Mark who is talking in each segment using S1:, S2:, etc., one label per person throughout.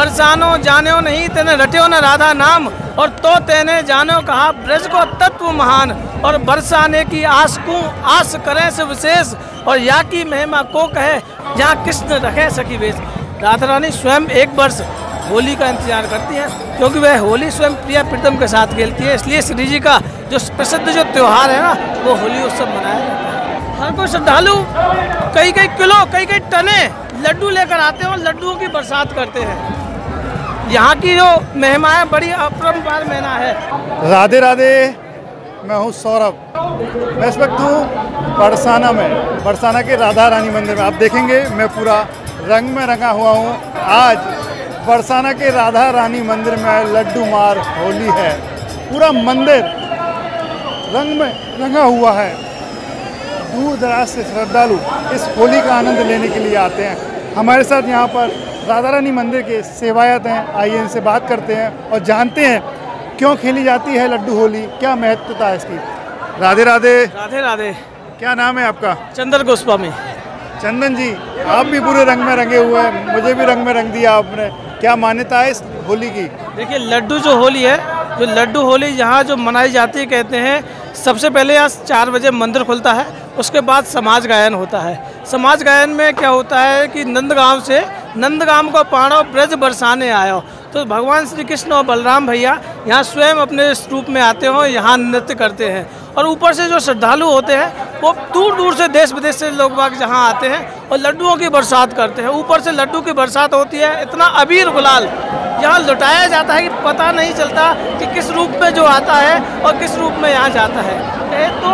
S1: बरसानो जानो नहीं तेने रट्यो न राधा नाम, और तो तेने जानो कहा ब्रज को तत्व महान, और बरसाने की आस को आस करें से विशेष, और या की महिमा को कहे जहाँ कृष्ण रखे सखी वेश। राधा रानी स्वयं एक वर्ष होली का इंतजार करती हैं, क्योंकि वह होली स्वयं प्रिया प्रीतम के साथ खेलती है। इसलिए श्री जी का जो प्रसिद्ध जो त्यौहार है ना, वो होली उत्सव मनाया जाता है। हर कोई श्रद्धालु कई कई किलो कई कई टने लड्डू लेकर आते हैं और लड्डुओं की बरसात करते हैं। यहाँ की जो महिमा है बड़ी अपरंपार महिमा है।
S2: राधे राधे, मैं हूँ सौरभ। मैं इस वक्त हूँ बरसाना में, बरसाना के राधा रानी मंदिर में। आप देखेंगे मैं पूरा रंग में रंगा हुआ हूँ। आज बरसाना के राधा रानी मंदिर में लड्डू मार होली है। पूरा मंदिर रंग में रंगा हुआ है। दूर दराज से श्रद्धालु इस होली का आनंद लेने के लिए आते हैं। हमारे साथ यहाँ पर राधा रानी मंदिर के सेवायत हैं। आइए इनसे बात करते हैं और जानते हैं क्यों खेली जाती है लड्डू होली, क्या महत्वता है इसकी। राधे राधे।
S1: राधे राधे।
S2: क्या नाम है आपका?
S1: चंदन गोस्वामी।
S2: चंदन जी, आप भी पूरे रंग में रंगे हुए हैं, मुझे भी रंग में रंग दिया आपने। क्या मान्यता है इस होली की?
S1: देखिए, लड्डू जो होली है, जो लड्डू होली यहाँ जो मनाई जाती है, कहते हैं सबसे पहले यहाँ 4 बजे मंदिर खुलता है, उसके बाद समाज गायन होता है। समाज गायन में क्या होता है कि नंदगांव को पाणो ब्रज बरसाने आयो, तो भगवान श्री कृष्ण और बलराम भैया यहाँ स्वयं अपने इस रूप में आते हो, यहाँ नृत्य करते हैं। और ऊपर से जो श्रद्धालु होते हैं वो दूर दूर से देश विदेश से लोग बाग जहाँ आते हैं और लड्डुओं की बरसात करते हैं। ऊपर से लड्डू की बरसात होती है। इतना अबीर गुलाल यहाँ लुटाया जाता है कि पता नहीं चलता कि किस रूप में जो आता है और किस रूप में यहाँ जाता है। तो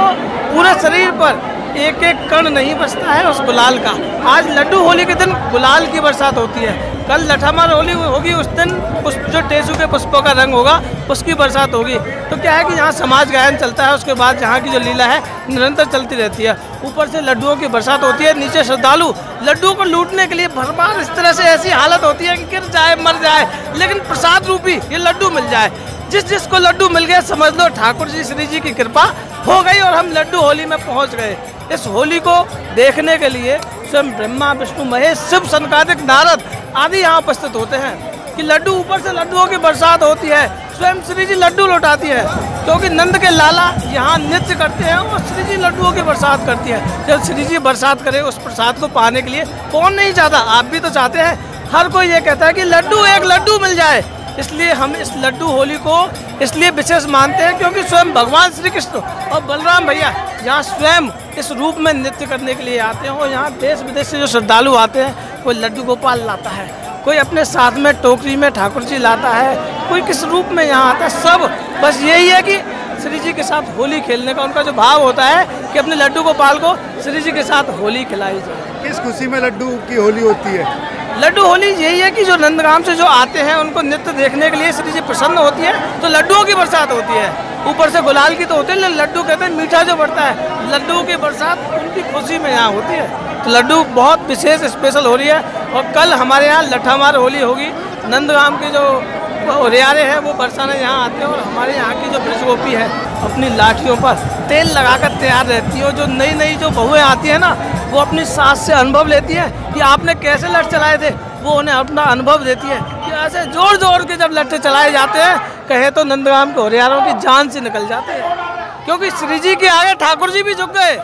S1: पूरे शरीर पर एक एक कण नहीं बचता है उस गुलाल का। आज लड्डू होली के दिन गुलाल की बरसात होती है, कल लठामार होली होगी, उस दिन उस जो टेसू के पुष्पों का रंग होगा उसकी बरसात होगी। तो क्या है कि यहाँ समाज गायन चलता है, उसके बाद यहाँ की जो लीला है निरंतर चलती रहती है। ऊपर से लड्डुओं की बरसात होती है, नीचे श्रद्धालु लड्डुओं को लूटने के लिए भरमार इस तरह से ऐसी हालत होती है कि गिर जाए मर जाए, लेकिन प्रसाद रूपी ये लड्डू मिल जाए। जिस जिसको लड्डू मिल गया समझ लो ठाकुर जी श्री जी की कृपा हो गई और हम लड्डू होली में पहुँच गए। इस होली को देखने के लिए स्वयं ब्रह्मा विष्णु महेश शिव सनकादिक नारद आदि यहाँ उपस्थित होते हैं कि लड्डू ऊपर से लड्डुओं की बरसात होती है। स्वयं श्री जी लड्डू लौटाती है, क्योंकि नंद के लाला यहाँ नृत्य करते हैं और श्री जी लड्डुओं की बरसात करती है। जब श्री जी बरसात करे उस प्रसाद को पाने के लिए कौन नहीं चाहता, आप भी तो चाहते हैं। हर कोई ये कहता है कि लड्डू एक लड्डू मिल जाए। इसलिए हम इस लड्डू होली को इसलिए विशेष मानते हैं क्योंकि स्वयं भगवान श्री कृष्ण और बलराम भैया यहाँ स्वयं इस रूप में नृत्य करने के लिए आते हैं। और यहाँ देश विदेश से जो श्रद्धालु आते हैं, कोई लड्डू गोपाल लाता है, कोई अपने साथ में टोकरी में ठाकुर जी लाता है, कोई किस रूप में यहाँ आता है। सब बस यही है कि श्री जी के साथ होली खेलने का उनका जो भाव होता है कि अपने लड्डू गोपाल को श्री जी के साथ होली खिलाई जाए।
S2: किस खुशी में लड्डू की होली होती है?
S1: लड्डू होली यही है कि जो नंदगांव से जो आते हैं उनको नृत्य देखने के लिए श्री जी प्रसन्न होती है, तो लड्डुओं की बरसात होती है। ऊपर से गुलाल की तो होती है, लड्डू कहते हैं मीठा जो बढ़ता है, लड्डुओं की बरसात उनकी खुशी में यहाँ होती है। तो लड्डू बहुत विशेष स्पेशल हो रही है। और कल हमारे यहाँ लठामार होली होगी। नंदगांव के जो रियारे हैं वो बरसाने यहाँ आते हैं और हमारे यहाँ की जो ब्रजगोपी है अपनी लाठियों पर तेल लगाकर तैयार रहती है। और जो नई नई जो बहुएँ आती हैं ना, वो अपनी सास से अनुभव लेती है कि आपने कैसे लठ चलाए थे, वो उन्हें अपना अनुभव देती है कि ऐसे जोर जोर के जब लट्ठे चलाए जाते हैं, कहे तो नंदगांव के होरियारों की जान से निकल जाते हैं। क्योंकि श्री जी के आगे ठाकुर जी भी झुक गए,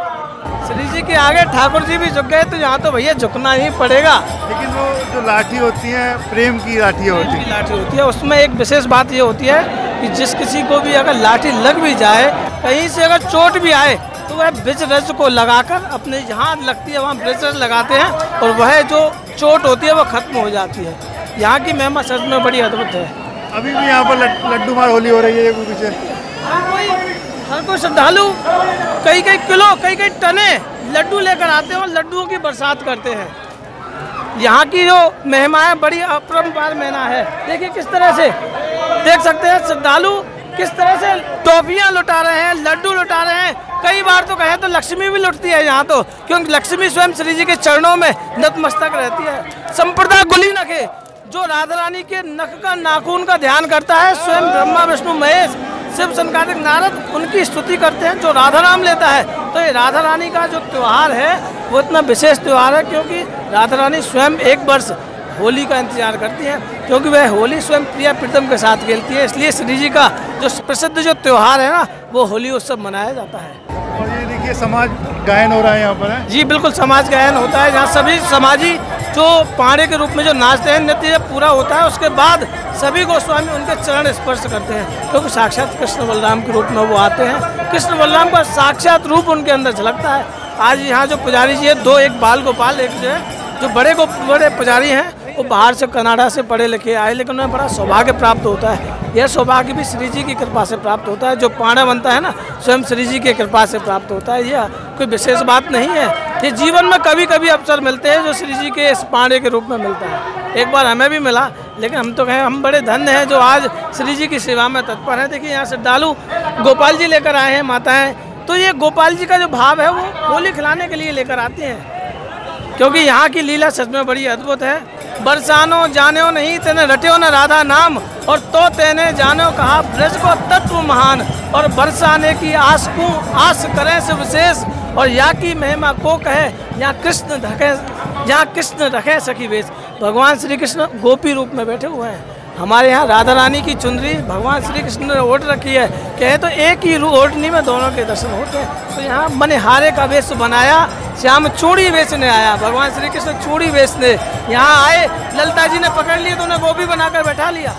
S1: श्री जी के आगे ठाकुर जी भी झुक गए, तो यहाँ तो भैया झुकना ही पड़ेगा।
S2: लेकिन वो जो लाठी होती है प्रेम की लाठी
S1: होती है, उसमें एक विशेष बात ये होती है कि जिस किसी को भी अगर लाठी लग भी जाए, कहीं से अगर चोट भी आए, तो वह ब्रज रज को लगाकर अपने जहाँ लगती है वहाँ ब्रज रज लगाते हैं और वह जो चोट होती है वो खत्म हो जाती है। यहाँ की महिमा सच में बड़ी अद्भुत है।
S2: अभी भी यहाँ पर लड्डू मार होली हो रही है पीछे।
S1: हर कोई श्रद्धालु कई कई किलो कई कई टने लड्डू लेकर आते हैं और लड्डुओं की बरसात करते हैं। यहाँ की जो महिमा है बड़ी अपरंपार महिमा है। देखिए किस तरह से देख सकते हैं श्रद्धालु किस तरह से टॉफियाँ लुटा रहे हैं, लड्डू लुटा रहे हैं। कई बार तो कहें तो लक्ष्मी भी लुटती है यहाँ तो, क्योंकि लक्ष्मी स्वयं श्री जी के चरणों में नतमस्तक रहती है। संप्रदा गुली नखे, जो राधा रानी के नख का नाखून का ध्यान करता है, स्वयं ब्रह्मा विष्णु महेश शिव सनकादिक नारद उनकी स्तुति करते हैं। जो राधा नाम लेता है, तो ये राधा रानी का जो त्यौहार है वो इतना विशेष त्यौहार है, क्योंकि राधा रानी स्वयं एक वर्ष होली का इंतजार करती हैं, क्योंकि वह होली स्वयं प्रिया प्रीतम के साथ खेलती है। इसलिए श्री जी का जो प्रसिद्ध जो त्यौहार है ना, वो होली उत्सव मनाया जाता है।
S2: और ये देखिए समाज गायन हो रहा है यहाँ पर है?
S1: जी बिल्कुल, समाज गायन होता है, जहाँ सभी समाजी जो पाड़े के रूप में जो नाचते हैं, नृत्य जब पूरा होता है उसके बाद सभी गोस्वामी उनके चरण स्पर्श करते हैं, क्योंकि साक्षात कृष्ण बलराम के रूप में वो आते हैं। कृष्ण बलराम का साक्षात रूप उनके अंदर झलकता है। आज यहाँ जो पुजारी जी है, दो, एक बाल गोपाल, एक जो है जो बड़े पुजारी हैं, वो बाहर से कनाडा से पढ़े लिखे आए, लेकिन उन्हें बड़ा सौभाग्य प्राप्त होता है। यह सौभाग्य भी श्री जी की कृपा से प्राप्त होता है। जो पाड़ा बनता है ना, स्वयं श्री जी की कृपा से प्राप्त होता है। यह कोई विशेष बात नहीं है, ये जीवन में कभी कभी अवसर मिलते हैं जो श्री जी के इस पाड़े के रूप में मिलता है। एक बार हमें भी मिला, लेकिन हम तो कहें हम बड़े धन्य हैं जो आज श्री जी की सेवा में तत्पर हैं। देखिए यहाँ श्रद्धालु गोपाल जी लेकर आए हैं माताएँ, तो ये गोपाल जी का जो भाव है वो होली खिलाने के लिए लेकर आते हैं, क्योंकि यहाँ की लीला सच में बड़ी अद्भुत है। बरसानो जानो नहीं तेने रट्यो न राधा नाम, और तो तेने जानो कहा ब्रज को तत्व महान, और बरसाने की आस करें से विशेष, और या की महिमा को कहे यहाँ कृष्ण रखे सखी वेश। भगवान श्री कृष्ण गोपी रूप में बैठे हुए हैं। हमारे यहाँ राधा रानी की चुनरी भगवान श्री कृष्ण ने ओढ़ रखी है, कहे तो एक ही ओढ़नी में दोनों के दर्शन होते हैं। तो यहाँ मनिहारे का वेश बनाया, श्याम चूड़ी बेचने आया। भगवान श्री कृष्ण चूड़ी बेचने यहाँ आए, ललिता जी ने पकड़ लिए तो उन्हें गोपी बनाकर बैठा लिया।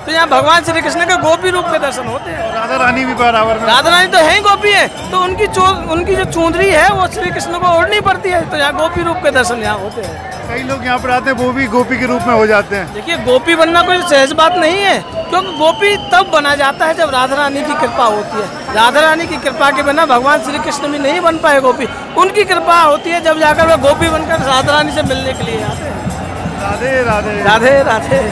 S1: तो यहाँ भगवान श्री कृष्ण के गोपी रूप के दर्शन होते हैं।
S2: राधा रानी भी बराबर में,
S1: राधा रानी तो है ही गोपी है, तो उनकी जो चुंदरी है वो श्री कृष्ण को ओढ़नी पड़ती है, तो यहाँ गोपी रूप के दर्शन यहाँ होते हैं।
S2: कई लोग यहाँ पर आते हैं वो भी गोपी के रूप में हो जाते हैं।
S1: देखिए गोपी बनना कोई सहज बात नहीं है, क्योंकि गोपी तब बना जाता है जब राधा रानी की कृपा होती है। राधा रानी की कृपा के बिना भगवान श्री कृष्ण भी नहीं बन पाए गोपी। उनकी कृपा होती है जब जाकर वे गोपी बनकर राधा रानी से मिलने के लिए आते हैं।
S2: राधे राधे
S1: राधे राधे।